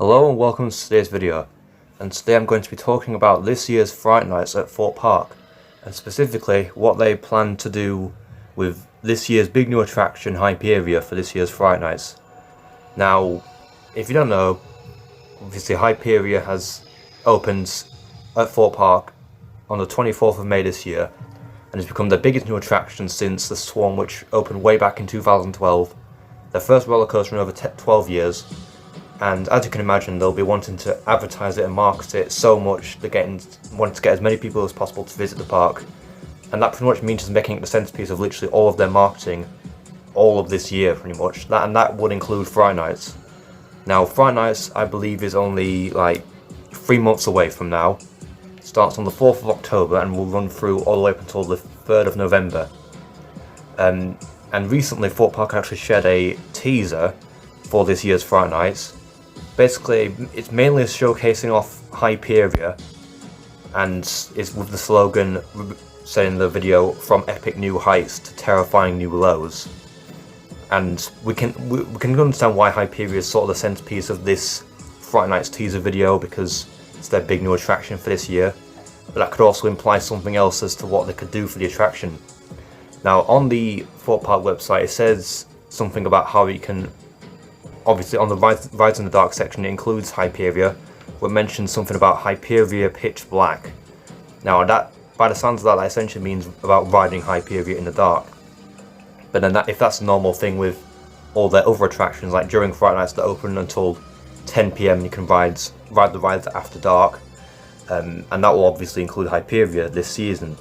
Hello and welcome to today's video, and today I'm going to be talking about this year's Fright Nights at Thorpe Park, and specifically what they plan to do with this year's big new attraction Hyperia for this year's Fright Nights. Now, if you don't know, obviously Hyperia has opened at Thorpe Park on the 24th of May this year, and has become the biggest new attraction since the Swan, which opened way back in 2012, their first roller coaster in over 12 years. And as you can imagine, they'll be wanting to advertise it and market it so much, they're wanting to get as many people as possible to visit the park. And that pretty much means making it the centerpiece of literally all of their marketing, all of this year pretty much. That would include Fright Nights. Now, Fright Nights, I believe, is only like 3 months away from now. It starts on the 4th of October and will run through all the way up until the 3rd of November. And recently, Thorpe Park actually shared a teaser for this year's Fright Nights. Basically, it's mainly showcasing off Hyperia, and it's with the slogan saying in the video, "From epic new heights to terrifying new lows." And we can understand why Hyperia is sort of the centerpiece of this Fright Nights teaser video, because it's their big new attraction for this year. But that could also imply something else as to what they could do for the attraction. Now, on the Thorpe Park website, it says something about how you can. Obviously, on the Rides in the Dark section, it includes Hyperia, where it mentions something about Hyperia Pitch Black. Now, that, by the sounds of that essentially means about riding Hyperia in the dark. But then, if that's a normal thing with all their other attractions, like during Fright Nights, they're open until 10 PM, you can ride the rides after dark, and that will obviously include Hyperia this season.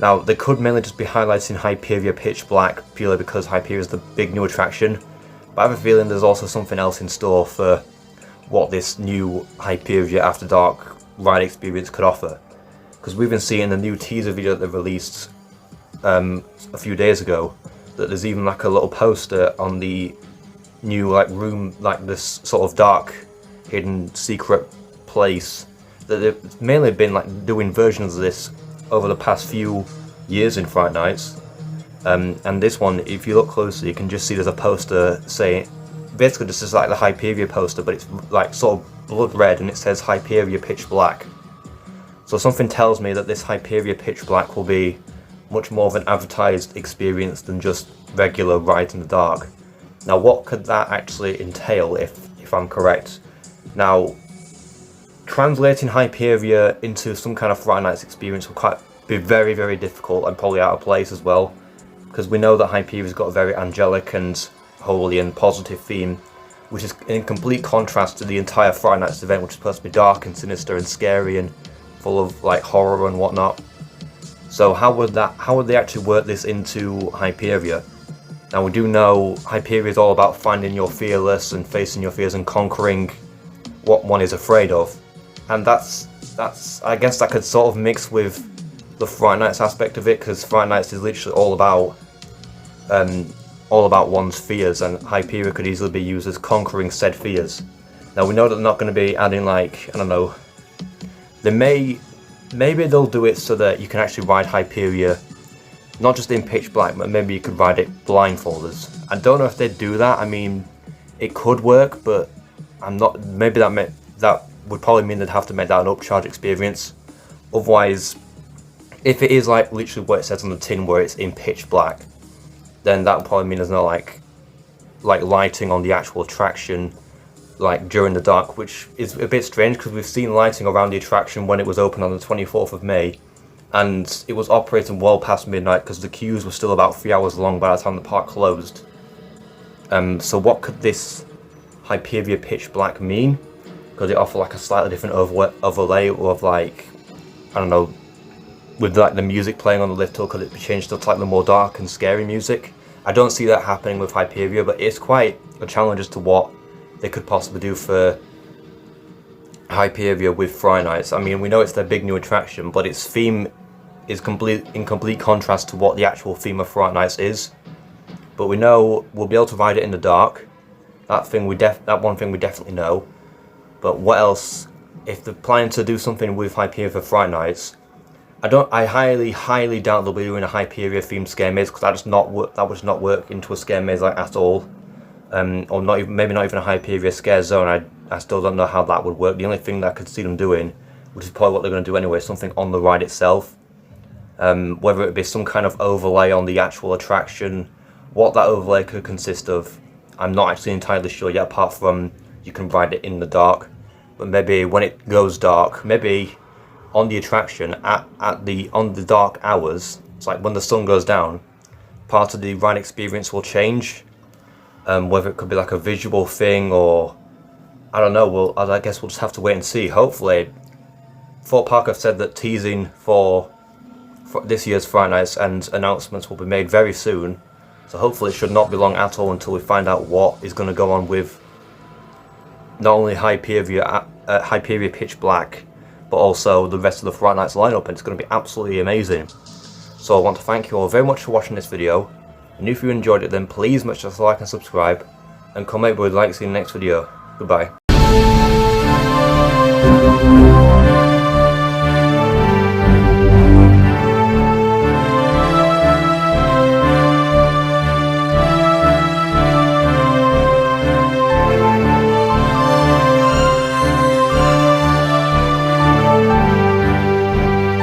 Now, they could mainly just be highlighting Hyperia Pitch Black purely because Hyperia is the big new attraction. But I have a feeling there's also something else in store for what this new Hyperia After Dark ride experience could offer. Because we've been seeing the new teaser video that they released a few days ago, that there's even like a little poster on the new room, like this sort of dark, hidden, secret place, that they've mainly been doing versions of this over the past few years in Fright Nights. And this one, if you look closely, you can just see there's a poster saying, basically this is like the Hyperia poster, but it's like sort of blood red, and it says Hyperia Pitch Black. So something tells me that this Hyperia Pitch Black will be much more of an advertised experience than just regular rides in the dark. Now, what could that actually entail if I'm correct? Now, translating Hyperia into some kind of Fright Nights experience will be very, very difficult, and probably out of place as well. Because we know that Hyperia's got a very angelic and holy and positive theme, which is in complete contrast to the entire Fright Nights event, which is supposed to be dark and sinister and scary and full of horror and whatnot. So how would they actually work this into Hyperia? Now, we do know Hyperia is all about finding your fearless and facing your fears and conquering what one is afraid of, and that's I guess that could sort of mix with the Fright Nights aspect of it, because Fright Nights is literally all about one's fears, and Hyperia could easily be used as conquering said fears. Now, we know that they're not going to be adding I don't know, maybe they'll do it so that you can actually ride Hyperia not just in pitch black, but maybe you could ride it blindfolded. I don't know if they'd do that. I mean, it could work, but maybe that would probably mean they'd have to make that an upcharge experience. Otherwise, if it is literally what it says on the tin, where it's in pitch black, then that would probably mean there's no lighting on the actual attraction during the dark, which is a bit strange because we've seen lighting around the attraction when it was open on the 24th of May, and it was operating well past midnight because the queues were still about 3 hours long by the time the park closed. So what could this Hyperia Pitch Black mean? Could it offer a slightly different overlay of I don't know, with the music playing on the lift, or could it be changed to the more dark and scary music? I don't see that happening with Hyperia, but it's quite a challenge as to what they could possibly do for Hyperia with Fright Nights. I mean, we know it's their big new attraction, but its theme is in complete contrast to what the actual theme of Fright Nights is. But we know we'll be able to ride it in the dark. That one thing we definitely know. But what else? If they're planning to do something with Hyperia for Fright Nights, I highly doubt they'll be doing a Hyperia themed scare maze, because that would not work into a scare maze at all. Or maybe not even a Hyperia scare zone. I still don't know how that would work. The only thing that I could see them doing, which is probably what they're going to do anyway, is something on the ride itself. Whether it be some kind of overlay on the actual attraction, what that overlay could consist of, I'm not actually entirely sure yet, apart from you can ride it in the dark. But maybe when it goes dark, maybe on the attraction on the dark hours, it's like when the sun goes down, part of the ride experience will change. Whether it could be like a visual thing, or I don't know. Well, I guess we'll just have to wait and see. Hopefully, Thorpe Park have said that teasing for this year's Fright Nights and announcements will be made very soon. So hopefully it should not be long at all until we find out what is going to go on with not only Hyperia Pitch Black, but also the rest of the Fright Nights lineup, and it's going to be absolutely amazing. So I want to thank you all very much for watching this video, and if you enjoyed it then please make sure to like and subscribe, and comment below if you'd like to see the next video. Goodbye.